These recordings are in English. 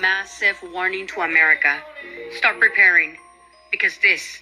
massive warning to America. Start preparing, because this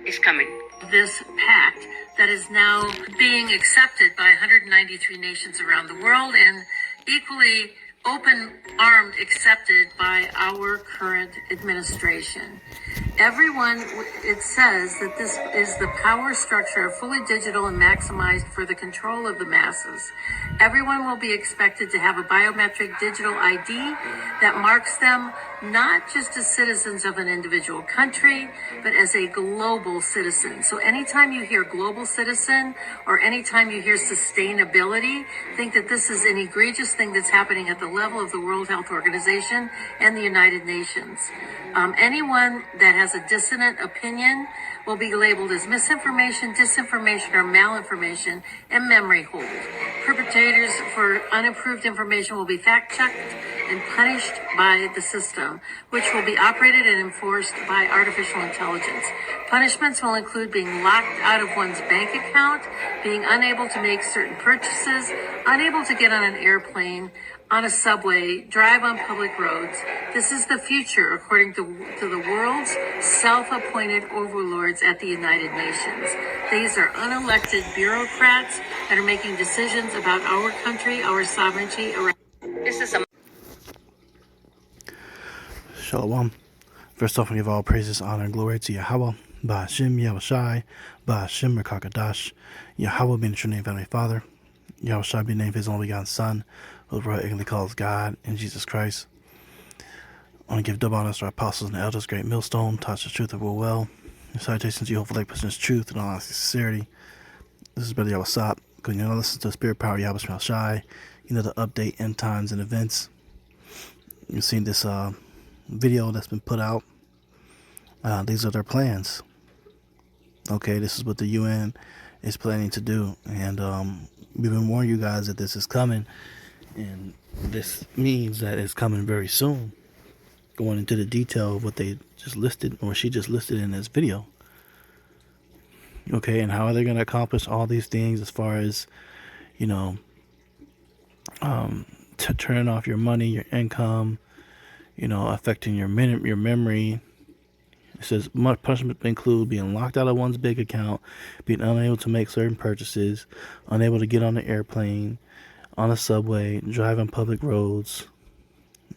is coming. This pact that is now being accepted by 193 nations around the world, and equally open-armed accepted by our current administration. Everyone, it says that this is the power structure, fully digital and maximized for the control of the masses. Everyone will be expected to have a biometric digital ID that marks them not just as citizens of an individual country, but as a global citizen. So anytime you hear global citizen, or anytime you hear sustainability, think that this is an egregious thing that's happening at the level of the World Health Organization and the United Nations. Anyone that has a dissonant opinion will be labeled as misinformation, disinformation, or malinformation, and memory hold. Perpetrators for unapproved information will be fact-checked and punished by the system, which will be operated and enforced by artificial intelligence. Punishments will include being locked out of one's bank account, being unable to make certain purchases, unable to get on an airplane, on a subway, drive on public roads. This is the future, according to the world's self-appointed overlords at the United Nations. These are unelected bureaucrats that are making decisions about our country, our sovereignty. This is a Shalom. First off, we give all praises, honor, and glory to Yahweh, Ba'ashem Yahushai, Ba'ashem Merkakadash, Yahweh being the true name of Heavenly Father, Yahushai being named His only begotten Son, who the world ignorantly calls God, in Jesus Christ. I want to give double honors to our apostles and elders, great millstone, touch the truth of will well. And salutations to you, hopefully, person's truth and all honesty and sincerity. This is Brother Yawasop. Because you know, listen to the Spirit Power Yahweh Shai. You know, the update end times and events. You've seen this video that's been put out. These are their plans. Okay, this is what the UN is planning to do, and we've been warning you guys that this is coming, and this means that it's coming very soon. Going into the detail of what they just listed, or she just listed in this video. Okay, and how are they going to accomplish all these things as far as, you know, turning off your money, your income, you know, affecting your memory. It says much punishment include being locked out of one's bank account, being unable to make certain purchases, unable to get on the airplane, on a subway, drive on public roads.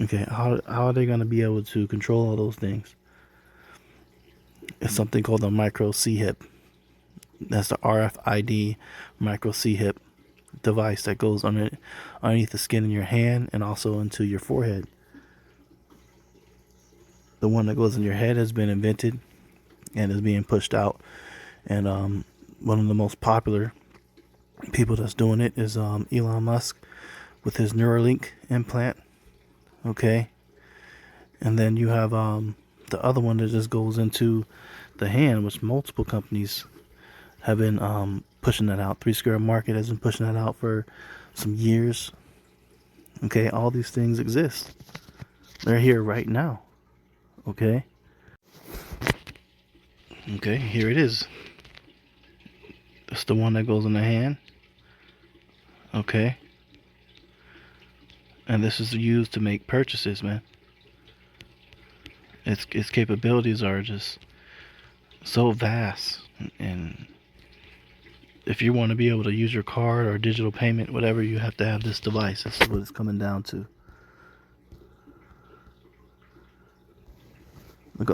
Okay, how are they going to be able to control all those things? It's something called the micro C-hip. That's the RFID micro C-hip device that goes underneath the skin in your hand and also into your forehead. The one that goes in your head has been invented and is being pushed out. And one of the most popular people that's doing it is Elon Musk with his Neuralink implant. Okay. And then you have the other one that just goes into the hand, which multiple companies have been pushing that out. 3 Square Market has been pushing that out for some years. Okay. All these things exist. They're here right now. Okay, here it is. It's the one that goes in the hand. Okay. And this is used to make purchases, man. Its capabilities are just so vast. And if you want to be able to use your card or digital payment, whatever, you have to have this device. This is what it's coming down to.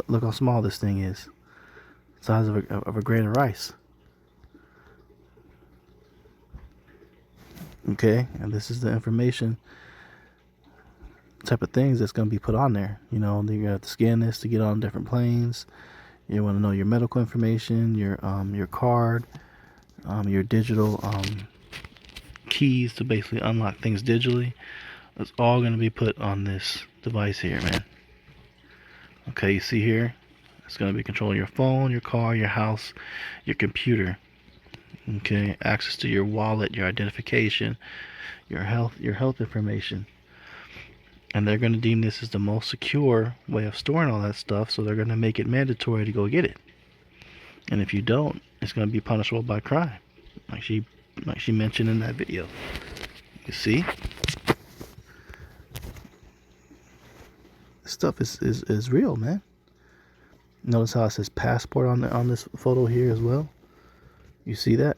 Look how small this thing is. The size of a grain of rice. Okay, and this is the information type of things that's going to be put on there. You know, you have to scan this to get on different planes. You want to know your medical information, your card, your digital keys to basically unlock things digitally. It's all going to be put on this device here, man. Okay, you see here, it's going to be controlling your phone, your car, your house, your computer. Okay, access to your wallet, your identification, your health information. And they're going to deem this as the most secure way of storing all that stuff, so they're going to make it mandatory to go get it. And if you don't, it's going to be punishable by crime, like she mentioned in that video. You see? This stuff is real, man. Notice how it says passport on this photo here as well. You see that?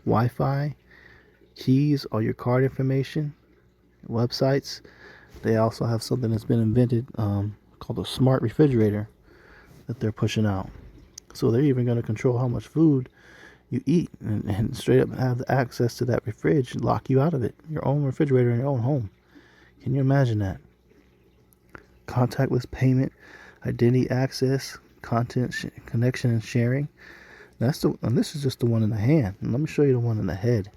Wi-Fi, keys, all your card information, websites. They also have something that's been invented called a smart refrigerator that they're pushing out. So they're even going to control how much food you eat and straight up have the access to that fridge and lock you out of it. Your own refrigerator in your own home. Can you imagine that? Contactless payment, identity access, connection and sharing. And this is just the one in the hand. And let me show you the one in the head.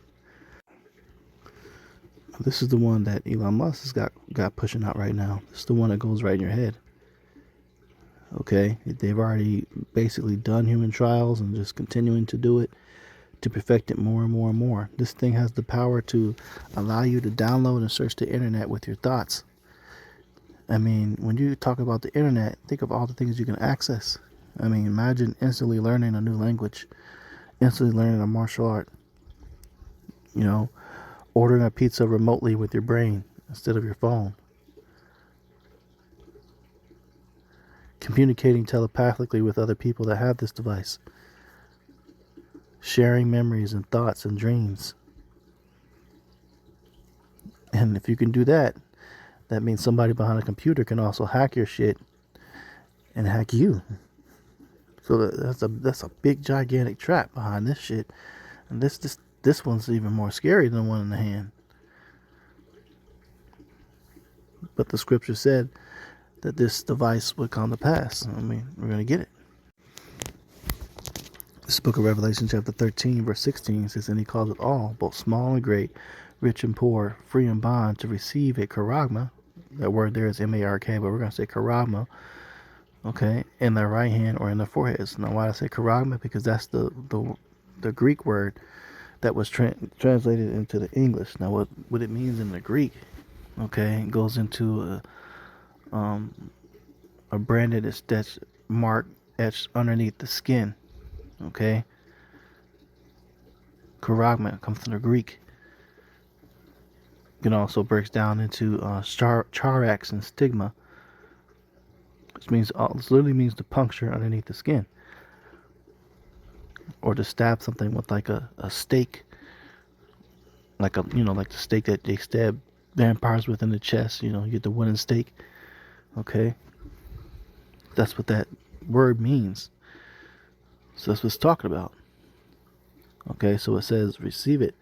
This is the one that Elon Musk has got pushing out right now. This is the one that goes right in your head. Okay, they've already basically done human trials and just continuing to do it to perfect it more and more and more. This thing has the power to allow you to download and search the internet with your thoughts. I mean, when you talk about the internet, think of all the things you can access. I mean, imagine instantly learning a new language, instantly learning a martial art, you know, ordering a pizza remotely with your brain instead of your phone, communicating telepathically with other people that have this device, sharing memories and thoughts and dreams. And if you can do that, that means somebody behind a computer can also hack your shit and hack you. So that's a big gigantic trap behind this shit. And this one's even more scary than the one in the hand. But the scripture said that this device would come to pass. I mean, we're going to get it. This book of Revelation chapter 13 verse 16 says, and he calls it all, both small and great, rich and poor, free and bond, to receive a charagma. That word there is M-A-R-K, but we're going to say charagma. Okay, in their right hand or in their foreheads. Now, why do I say charagma? Because that's the Greek word that was translated into the English. Now, what it means in the Greek, okay, it goes into a branded stitch mark etched underneath the skin. Okay, charagma comes from the Greek. It also breaks down into charax and stigma. Which means, this literally means to puncture underneath the skin, or to stab something with like a stake, like the stake that they stab vampires with in the chest. You get the wooden stake. Okay, that's what that word means. So that's what it's talking about. Okay, so it says receive it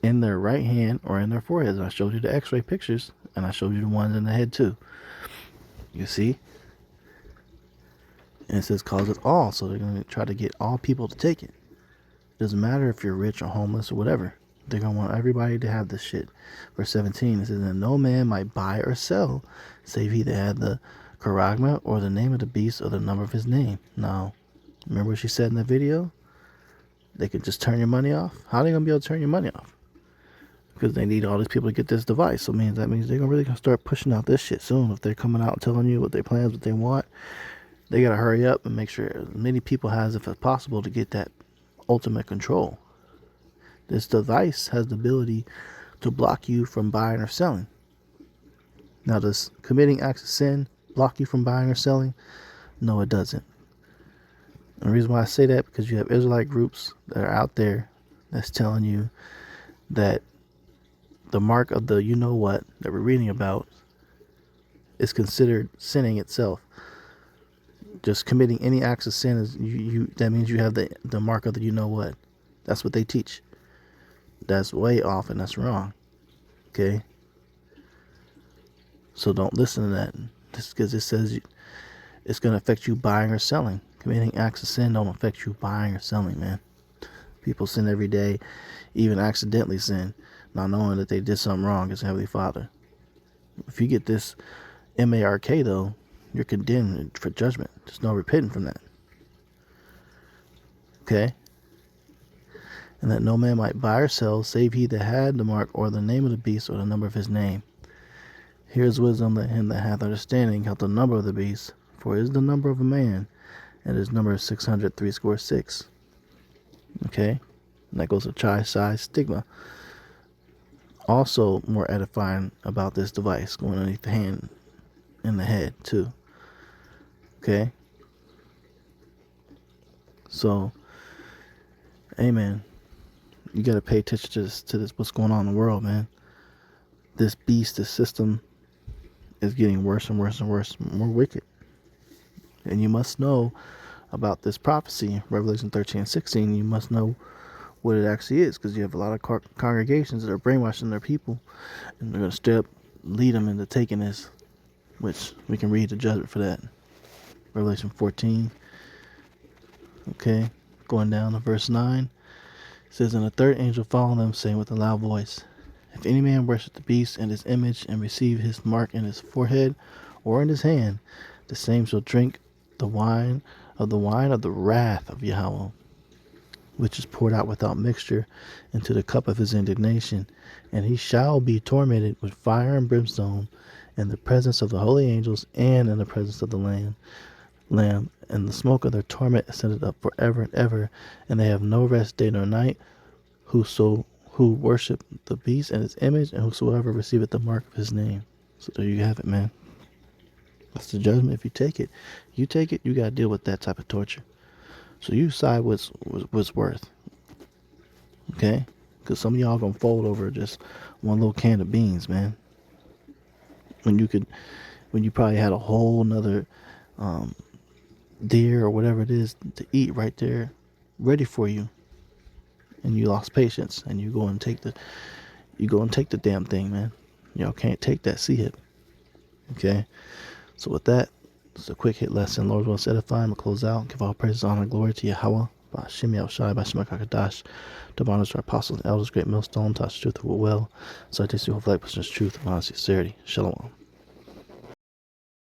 in their right hand or in their foreheads. And I showed you the X-ray pictures, and I showed you the ones in the head too. You see? And it says cause it all. So they're going to try to get all people to take it. It doesn't matter if you're rich or homeless or whatever. They're going to want everybody to have this shit. Verse 17, it says, and no man might buy or sell, save he that had the charagma or the name of the beast or the number of his name. Now, remember what she said in the video? They could just turn your money off. How are they going to be able to turn your money off? Because they need all these people to get this device. So that means they're really gonna start pushing out this shit soon. If they're coming out and telling you what their plans, what they want, they gotta hurry up and make sure as many people has, if it's possible, to get that ultimate control. This device has the ability to block you from buying or selling. Now, does committing acts of sin block you from buying or selling? No, it doesn't. And the reason why I say that, because you have Israelite groups that are out there that's telling you that the mark of the you-know-what that we're reading about is considered sinning itself. Just committing any acts of sin is that means you have the mark of the you-know-what. That's what they teach. That's way off and that's wrong. Okay? So don't listen to that. Just because it says it's going to affect you buying or selling. Committing acts of sin don't affect you buying or selling, man. People sin every day, even accidentally sin, not knowing that they did something wrong as Heavenly Father. If you get this M-A-R-K, though, you're condemned for judgment. There's no repenting from that. Okay? And that no man might buy or sell, save he that had the mark or the name of the beast or the number of his name. Here's wisdom, let him that hath understanding count the number of the beast, for it is the number of a man, and his number is 666. Okay? And that goes to chi, psi, stigma. Also, more edifying about this device going underneath the hand and the head too. Okay. So, amen. You got to pay attention to this. What's going on in the world, man? This beast, this system, is getting worse and worse and worse, more wicked. And you must know about this prophecy, Revelation 13:16. You must know what it actually is, because you have a lot of congregations that are brainwashing their people, and they're going to straight up lead them into taking this, which we can read the judgment for that. Revelation 14. Okay, going down to verse 9. It says, and the third angel followed them, saying with a loud voice, if any man worship the beast and his image, and receive his mark in his forehead or in his hand, the same shall drink the wine of the wrath of Yahweh, which is poured out without mixture into the cup of his indignation, and he shall be tormented with fire and brimstone in the presence of the holy angels and in the presence of the Lamb, and the smoke of their torment ascended up forever and ever, and they have no rest day nor night, who worship the beast and his image, and whosoever receiveth the mark of his name. So there you have it, man. That's the judgment. If you take it, you got to deal with that type of torture. So you decide what's worth. Okay? Because some of y'all gonna fold over just one little can of beans, man. When you probably had a whole nother deer or whatever it is to eat right there, ready for you, and you lost patience, and you go and take the damn thing, man. Y'all can't take that. See it. Okay? So with that, it's a quick hit lesson. Lord will edify. I'm going to close out. Give all praise, honor, and glory to Yahweh. Ba'ashem Yahushai, Ba'ashem HaKadosh. To honor to our apostles and elders, great millstone, touch truth with will. So I taste you of light, truth, and sincerity. Shalom.